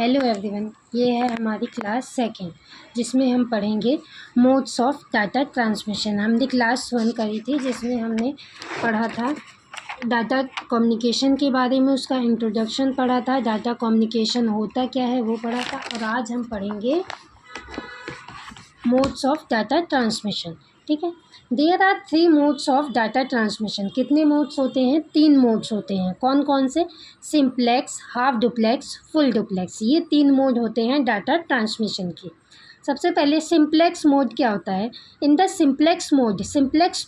Hello everyone, ये है हमारी क्लास सेकंड जिसमें हम पढ़ेंगे मोड्स ऑफ डाटा ट्रांसमिशन। हमने क्लास 1 करी थी जिसमें हमने पढ़ा था डाटा कम्युनिकेशन के बारे में, उसका इंट्रोडक्शन पढ़ा था, डाटा कम्युनिकेशन होता क्या है वो पढ़ा था। और आज हम पढ़ेंगे मोड्स ऑफ डाटा ट्रांसमिशन। ठीक है, there are 3 modes of data transmission. कितने मोड्स होते हैं? 3 मोड्स होते हैं। कौन कौन से? Simplex, half duplex, full duplex. ये 3 मोड होते हैं डाटा ट्रांसमिशन के। सबसे पहले सिंप्लेक्स मोड क्या होता है? इन द सिंप्लेक्स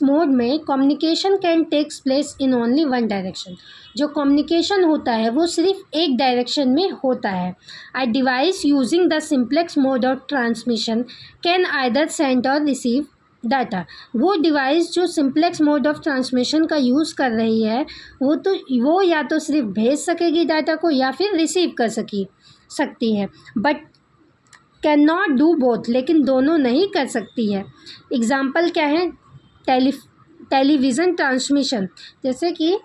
मोड में communication can takes place in only one direction. जो कम्युनिकेशन होता है वो सिर्फ एक डायरेक्शन में होता है। A device using the simplex mode of transmission can either send or receive data. वो डिवाइस जो सिंप्लेक्स मोड ऑफ ट्रांसमिशन का यूज़ कर रही है वो या तो सिर्फ भेज सकेगी डाटा को या फिर रिसीव कर सकती है, but can not do both, लेकिन दोनों नहीं कर सकती है। एग्ज़ाम्पल क्या है? Television transmission. जैसे कि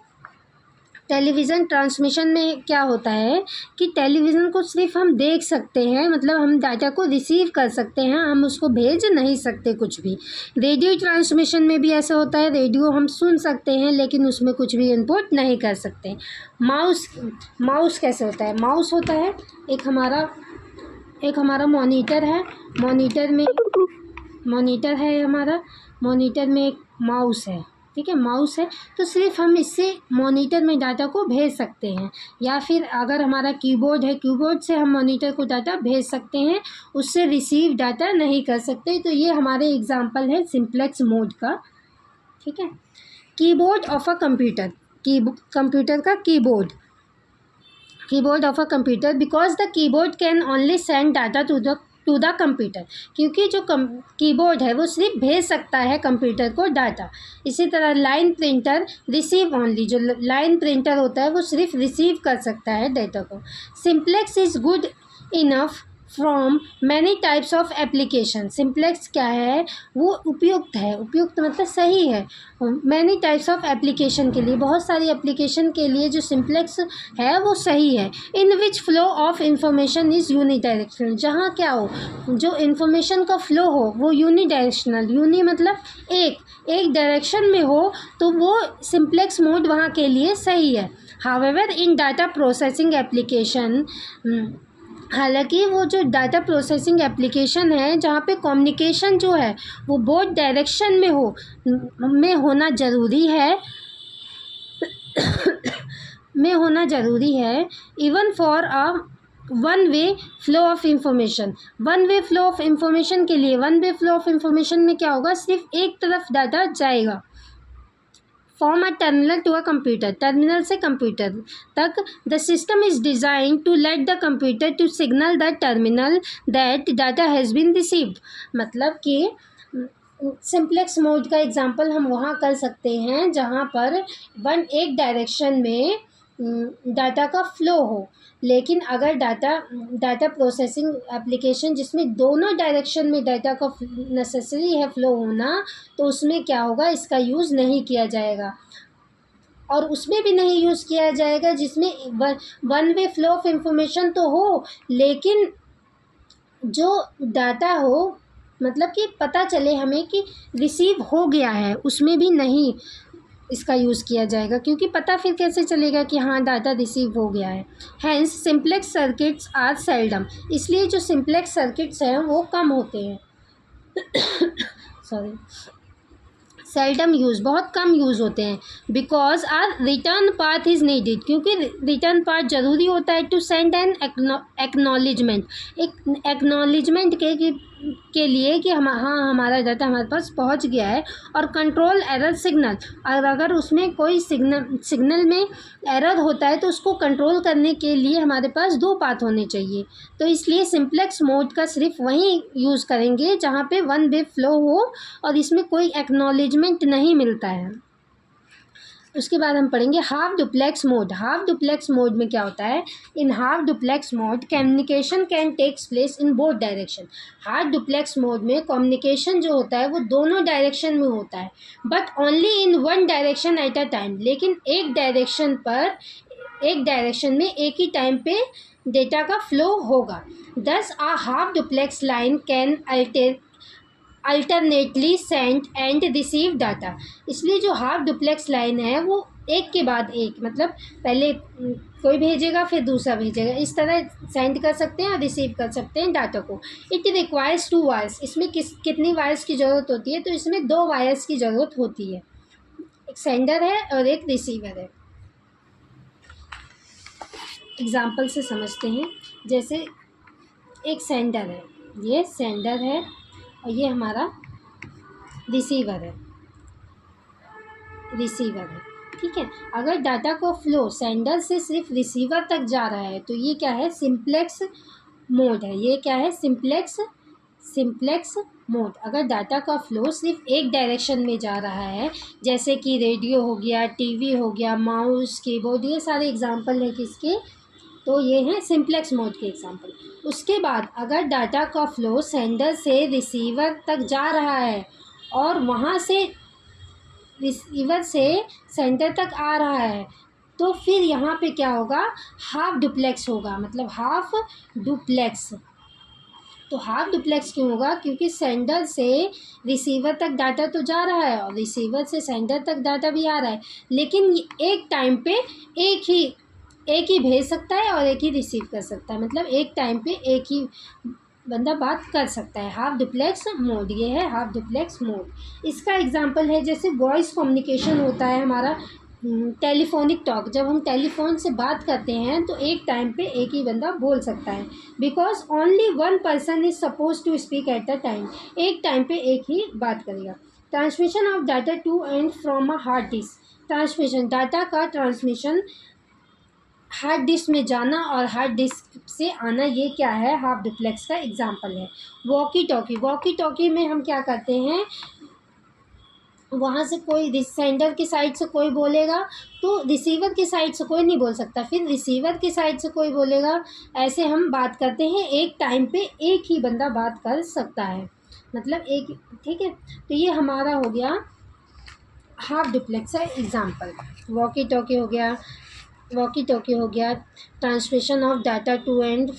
टेलीविज़न ट्रांसमिशन में क्या होता है कि टेलीविज़न को सिर्फ हम देख सकते हैं, मतलब हम डाटा को रिसीव कर सकते हैं, हम उसको भेज नहीं सकते कुछ भी। रेडियो ट्रांसमिशन में भी ऐसा होता है, रेडियो हम सुन सकते हैं लेकिन उसमें कुछ भी इनपुट नहीं कर सकते। माउस कैसे होता है? माउस होता है एक हमारा मॉनिटर है। मॉनिटर में एक माउस है। ठीक है, माउस है तो सिर्फ हम इससे मॉनिटर में डाटा को भेज सकते हैं, या फिर अगर हमारा कीबोर्ड है, कीबोर्ड से हम मॉनिटर को डाटा भेज सकते हैं, उससे रिसीव डाटा नहीं कर सकते। तो ये हमारे एग्जांपल है सिंप्लेक्स मोड का। ठीक है, keyboard of a computer, computer का keyboard of a computer, because the keyboard can only send data to the computer. क्योंकि जो कीबोर्ड है वो सिर्फ भेज सकता है कंप्यूटर को डाटा। इसी तरह लाइन प्रिंटर रिसीव ओनली, जो लाइन प्रिंटर होता है वो सिर्फ रिसीव कर सकता है डाटा को। Simplex is good enough from many types of application. Simplex क्या है? वो उपयुक्त है, उपयुक्त मतलब सही है मैनी टाइप्स ऑफ एप्लीकेशन के लिए, बहुत सारी एप्लीकेशन के लिए जो सिंप्लेक्स है वो सही है। In which flow of information is unidirectional. जहाँ क्या हो, जो इंफॉर्मेशन का फ्लो हो वो यूनिडायरेक्शनल, यूनि मतलब एक डायरेक्शन में हो, तो वो सिंप्लेक्स मोड वहाँ के लिए सही है। हाउएवर इन डाटा प्रोसेसिंग एप्लीकेशन, हालांकि वो जो डाटा प्रोसेसिंग एप्लीकेशन है जहाँ पे कम्युनिकेशन जो है वो बोथ डायरेक्शन में होना ज़रूरी है even for a one way flow of information. One way flow of information के लिए, one way flow of information में क्या होगा? सिर्फ एक तरफ डाटा जाएगा। From a terminal to a computer, terminal से कंप्यूटर तक the system is design to let the computer to signal the terminal that data has been received. मतलब कि सिंप्लेक्स मोड का एग्जांपल हम वहाँ कर सकते हैं जहाँ पर एक डायरेक्शन में डाटा का फ्लो हो, लेकिन अगर डाटा प्रोसेसिंग एप्लीकेशन जिसमें दोनों डायरेक्शन में डाटा का नेसेसरी है फ्लो होना, तो उसमें क्या होगा? इसका यूज़ नहीं किया जाएगा। और उसमें भी नहीं यूज़ किया जाएगा जिसमें one way flow of information तो हो, लेकिन जो डाटा हो, मतलब कि पता चले हमें कि रिसीव हो गया है, उसमें भी नहीं इसका यूज़ किया जाएगा, क्योंकि पता फिर कैसे चलेगा कि हाँ डाटा रिसीव हो गया है। Hence simplex circuits are seldom, इसलिए जो सिंप्लेक्स सर्किट्स हैं वो कम होते हैं सेल्डम यूज़, बहुत कम यूज़ होते हैं। Because are return path is needed, क्योंकि रिटर्न पाथ ज़रूरी होता है टू सेंड एन एक्नॉलेजमेंट, एक एक्नॉलेजमेंट के लिए कि हाँ हमारा डाटा हमारे पास पहुंच गया है, और कंट्रोल एरर सिग्नल, और अगर उसमें कोई सिग्नल में एरर होता है तो उसको कंट्रोल करने के लिए हमारे पास 2 पाथ होने चाहिए। तो इसलिए सिंप्लेक्स मोड का सिर्फ वहीं यूज़ करेंगे जहाँ पे वन वे फ्लो हो और इसमें कोई एक्नॉलेजमेंट नहीं मिलता है। उसके बाद हम पढ़ेंगे half duplex mode. Half duplex mode में क्या होता है? In half duplex mode communication can takes place in both direction. Half duplex mode में कम्युनिकेशन जो होता है वो दोनों डायरेक्शन में होता है, but only in one direction at a time, लेकिन एक डायरेक्शन पर एक डायरेक्शन में एक ही टाइम पे डेटा का फ्लो होगा। Thus a half duplex line can alternately send and receive data. इसलिए जो हाफ डुप्लेक्स लाइन है वो एक के बाद एक, मतलब पहले कोई भेजेगा फिर दूसरा भेजेगा, इस तरह सेंड कर सकते हैं और रिसीव कर सकते हैं डाटा को। It requires 2 wires. इसमें कितनी वायर्स की ज़रूरत होती है? तो इसमें 2 वायर्स की ज़रूरत होती है, एक सेंडर है और एक रिसीवर है। एग्जाम्पल से समझते हैं। जैसे एक सेंडर है, ये सेंडर है और ये हमारा रिसीवर है, ठीक है। अगर डाटा को फ्लो सेंडर से सिर्फ रिसीवर तक जा रहा है तो ये क्या है? सिंप्लेक्स मोड है। ये क्या है? Simplex mode. अगर डाटा का फ्लो सिर्फ एक डायरेक्शन में जा रहा है, जैसे कि रेडियो हो गया, टीवी हो गया, माउस, कीबोर्ड, ये सारे एग्जांपल हैं किसके? तो ये हैं सिंप्लेक्स मोड के एग्जांपल। उसके बाद अगर डाटा का फ्लो सेंडर से रिसीवर तक जा रहा है और वहाँ से रिसीवर से सेंटर तक आ रहा है, तो फिर यहाँ पे क्या होगा? हाफ डुप्लेक्स होगा, मतलब हाफ डुप्लेक्स। तो हाफ डुप्लेक्स क्यों होगा? क्योंकि सेंडर से रिसीवर तक डाटा तो जा रहा है और रिसीवर से सेंडर तक डाटा भी आ रहा है, लेकिन एक टाइम पे एक ही भेज सकता है और एक ही रिसीव कर सकता है, मतलब एक टाइम पे एक ही बंदा बात कर सकता है। हाफ डुप्लेक्स मोड, ये है हाफ डुप्लेक्स मोड। इसका एग्जांपल है जैसे वॉइस कम्युनिकेशन होता है हमारा, टेलीफोनिक टॉक। जब हम टेलीफोन से बात करते हैं तो एक टाइम पे एक ही बंदा बोल सकता है, because only one person is suppose to speak at the time. एक टाइम पे एक ही बात करेगा। Transmission of data to and from a hard disk. Transmission, data का ट्रांसमिशन हार्ड डिस्क में जाना और हार्ड डिस्क से आना, ये क्या है? हाफ डुप्लेक्स का एग्जांपल है। वॉकी टॉकी में हम क्या करते हैं? वहाँ से कोई सेंडर की साइड से कोई बोलेगा तो रिसीवर की साइड से कोई नहीं बोल सकता, फिर रिसीवर की साइड से कोई बोलेगा, ऐसे हम बात करते हैं। एक टाइम पे एक ही बंदा बात कर सकता है, मतलब एक, ठीक है। तो ये हमारा हो गया हाफ डुप्लेक्स का एग्जांपल। वॉकी टॉकी हो गया, transmission of data to and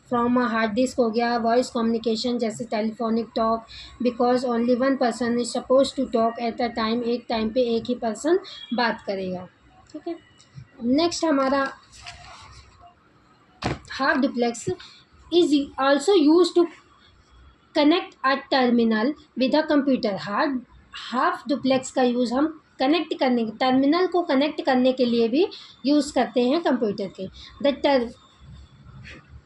from a hard disk हो गया, वॉइस कम्युनिकेशन जैसे telephonic talk, because only one person is suppose to talk at a time. एक टाइम पे एक ही पर्सन बात करेगा, ठीक है। नेक्स्ट हमारा half duplex is also use to connect a terminal with a computer. Half duplex का यूज़ हम कनेक्ट करने, टर्मिनल को कनेक्ट करने के लिए भी यूज़ करते हैं कंप्यूटर के।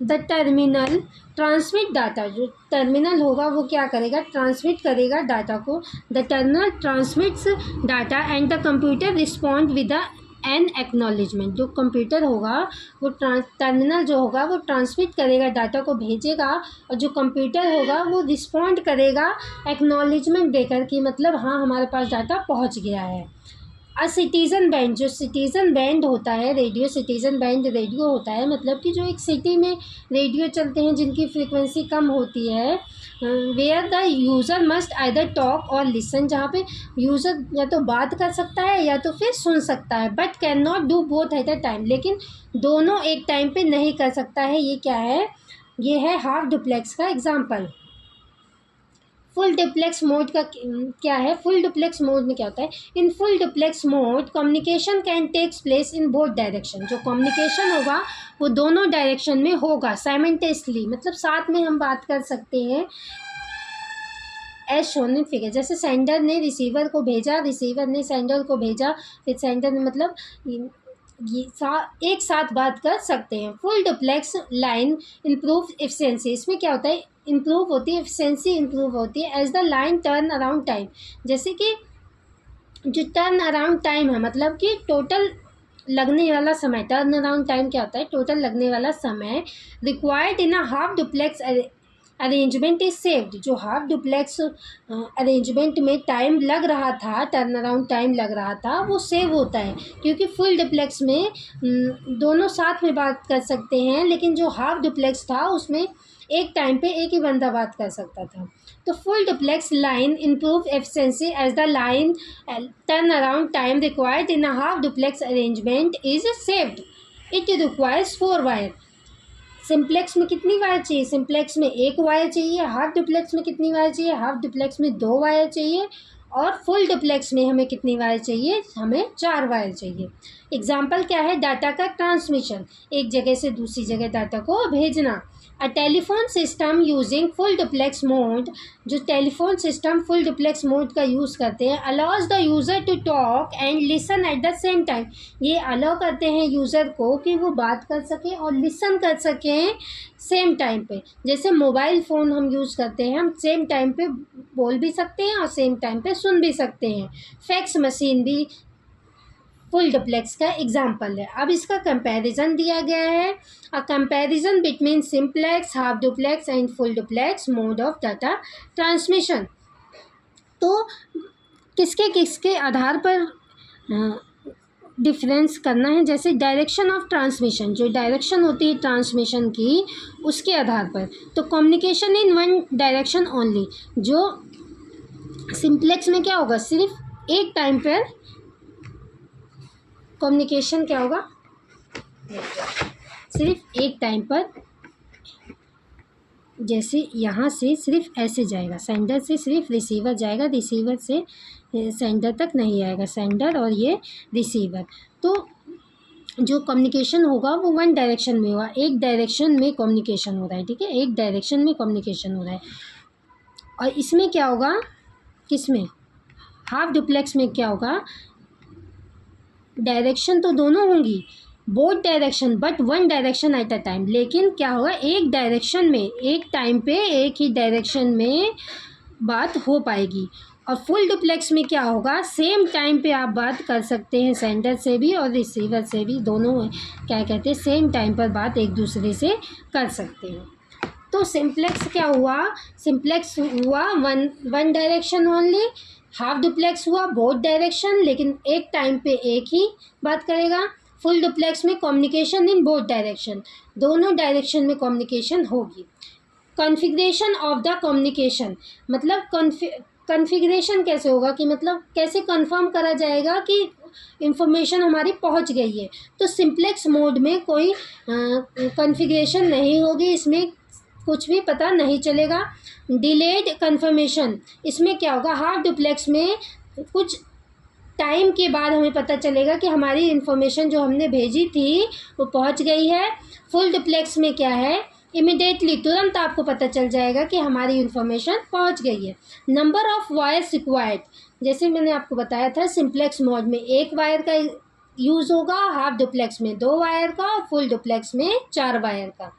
The terminal transmit data. जो टर्मिनल होगा वो क्या करेगा? ट्रांसमिट करेगा डाटा को। The terminal transmits data and the computer respond with an acknowledgement. जो कंप्यूटर होगा वो टर्मिनल जो होगा वो ट्रांसमिट करेगा, डाटा को भेजेगा, और जो कंप्यूटर होगा वो रिस्पॉन्ड करेगा एक्नॉलेजमेंट देकर कि मतलब हाँ हमारे पास डाटा पहुंच गया है। सिटीज़न बैंड, जो सिटीज़न बैंड होता है, रेडियो सिटीज़न बैंड रेडियो होता है, मतलब कि जो एक सिटी में रेडियो चलते हैं जिनकी फ्रीक्वेंसी कम होती है, where the user must either talk or listen. जहाँ पे यूज़र या तो बात कर सकता है या तो फिर सुन सकता है, but can not do both at a time. लेकिन दोनों एक टाइम पे नहीं कर सकता है। ये क्या है? ये है हाफ डुप्लेक्स का एग्जाम्पल। फुल डुप्लेक्स मोड का क्या है? फुल डुप्लेक्स मोड में क्या होता है? In full duplex mode communication can takes place in both direction. जो कम्युनिकेशन होगा वो दोनों डायरेक्शन में होगा साइमल्टेनियसली, मतलब साथ में हम बात कर सकते हैं। एज शोन इन फिगर, जैसे सेंडर ने रिसीवर को भेजा, रिसीवर ने सेंडर को भेजा, फिर सेंडर ने मतलब एक साथ बात कर सकते हैं। Full duplex line improve efficiency. इसमें क्या होता है? इम्प्रूव होती है एफिशिएंसी, इम्प्रूव होती है as the line turn around time. जैसे कि जो टर्न अराउंड टाइम है, मतलब कि टोटल लगने वाला समय। टर्न अराउंड टाइम क्या होता है? टोटल लगने वाला समय। Required in a half duplex arrangement is saved. जो हाफ डुप्लेक्स अरेंजमेंट में टाइम लग रहा था, टर्न अराउंड टाइम लग रहा था, वो सेव होता है, क्योंकि फुल डुप्लेक्स में दोनों साथ में बात कर सकते हैं, लेकिन जो हाफ डुप्लेक्स था उसमें एक टाइम पे एक ही बंदा बात कर सकता था। तो full duplex line improve efficiency as the line turn around time required in a half duplex arrangement is saved. It requires 4 wire. Simplex में कितनी वायर चाहिए? सिंप्लेक्स में 1 वायर चाहिए। हाफ डुप्लेक्स में कितनी वायर चाहिए? हाफ डुप्लेक्स में 2 wire चाहिए। और फुल डुप्लेक्स में हमें कितनी वायर चाहिए? हमें 4 वायर चाहिए। एग्जाम्पल क्या है? डाटा का ट्रांसमिशन, एक जगह से दूसरी जगह डाटा को भेजना। A telephone system using full duplex mode, जो telephone system full duplex mode का यूज़ करते हैं, allows the user to talk and listen at the same time. ये अलाउ करते हैं यूज़र को कि वो बात कर सकें और लिसन कर सकें सेम टाइम पे। जैसे मोबाइल फ़ोन हम यूज़ करते हैं, हम सेम टाइम पे बोल भी सकते हैं और सेम टाइम पे सुन भी सकते हैं। फैक्स मशीन भी फुल डुप्लेक्स का एग्जाम्पल है। अब इसका कंपैरिजन दिया गया है। A comparison between simplex, half duplex and full duplex mode of data transmission. तो किसके किसके आधार पर डिफरेंस करना है? जैसे डायरेक्शन ऑफ ट्रांसमिशन, जो डायरेक्शन होती है ट्रांसमिशन की, उसके आधार पर। तो communication in one direction only, जो सिंप्लेक्स में क्या होगा? सिर्फ एक टाइम पर कम्युनिकेशन क्या होगा? सिर्फ एक टाइम पर, जैसे यहाँ से सिर्फ ऐसे जाएगा, सेंडर से सिर्फ रिसीवर जाएगा, रिसीवर से सेंडर तक नहीं आएगा, सेंडर और ये रिसीवर। तो जो कम्युनिकेशन होगा वो वन डायरेक्शन में होगा, एक डायरेक्शन में कम्युनिकेशन हो रहा है, ठीक है, एक डायरेक्शन में कम्युनिकेशन हो रहा है। और इसमें क्या होगा? किसमें? हाफ डुप्लेक्स में क्या होगा? डायरेक्शन तो दोनों होंगी, both direction, but one direction at a time. लेकिन क्या होगा? एक डायरेक्शन में, एक टाइम पे एक ही डायरेक्शन में बात हो पाएगी। और फुल डुप्लेक्स में क्या होगा? सेम टाइम पे आप बात कर सकते हैं सेंडर से भी और रिसीवर से भी, दोनों क्या कहते हैं, सेम टाइम पर बात एक दूसरे से कर सकते हैं। तो सिंप्लेक्स क्या हुआ? सिंप्लेक्स हुआ one direction only. Half duplex हुआ बोथ डायरेक्शन, लेकिन एक टाइम पे एक ही बात करेगा। फुल डुप्लेक्स में कम्युनिकेशन इन बोथ डायरेक्शन, दोनों डायरेक्शन में कम्युनिकेशन होगी। कॉन्फ़िगरेशन ऑफ द कम्युनिकेशन, मतलब कॉन्फ़िगरेशन कैसे होगा कि मतलब कैसे कंफर्म करा जाएगा कि इंफॉर्मेशन हमारी पहुंच गई है। तो सिंप्लेक्स मोड में कोई कॉन्फ़िगरेशन नहीं होगी, इसमें कुछ भी पता नहीं चलेगा। डिलेड कन्फर्मेशन, इसमें क्या होगा? हाफ डुप्लेक्स में कुछ टाइम के बाद हमें पता चलेगा कि हमारी इन्फॉर्मेशन जो हमने भेजी थी वो पहुंच गई है। फुल डुप्लेक्स में क्या है? इमिडिएटली, तुरंत आपको पता चल जाएगा कि हमारी इन्फॉर्मेशन पहुंच गई है। नंबर ऑफ वायर्स रिक्वायर्ड, जैसे मैंने आपको बताया था, सिंप्लेक्स मोड में 1 वायर का यूज़ होगा, हाफ डुप्लेक्स में 2 वायर का, और फुल डुप्लेक्स में 4 वायर का।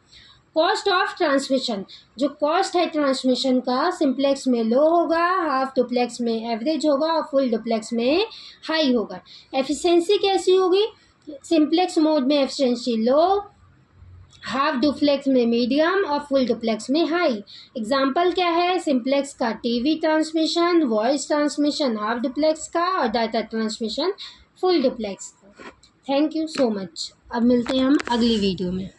कॉस्ट ऑफ ट्रांसमिशन, जो कॉस्ट है ट्रांसमिशन का, सिंप्लेक्स में लो होगा, हाफ डुप्लेक्स में एवरेज होगा और फुल डुप्लेक्स में हाई होगा। एफिशिएंसी कैसी होगी? सिंप्लेक्स मोड में एफिशिएंसी लो, हाफ डुप्लेक्स में मीडियम और फुल डुप्लेक्स में हाई। एग्जाम्पल क्या है? सिंप्लेक्स का TV transmission, voice transmission half duplex का, और डाटा ट्रांसमिशन फुल डुप्लेक्स का। Thank you so much. अब मिलते हैं हम अगली वीडियो में।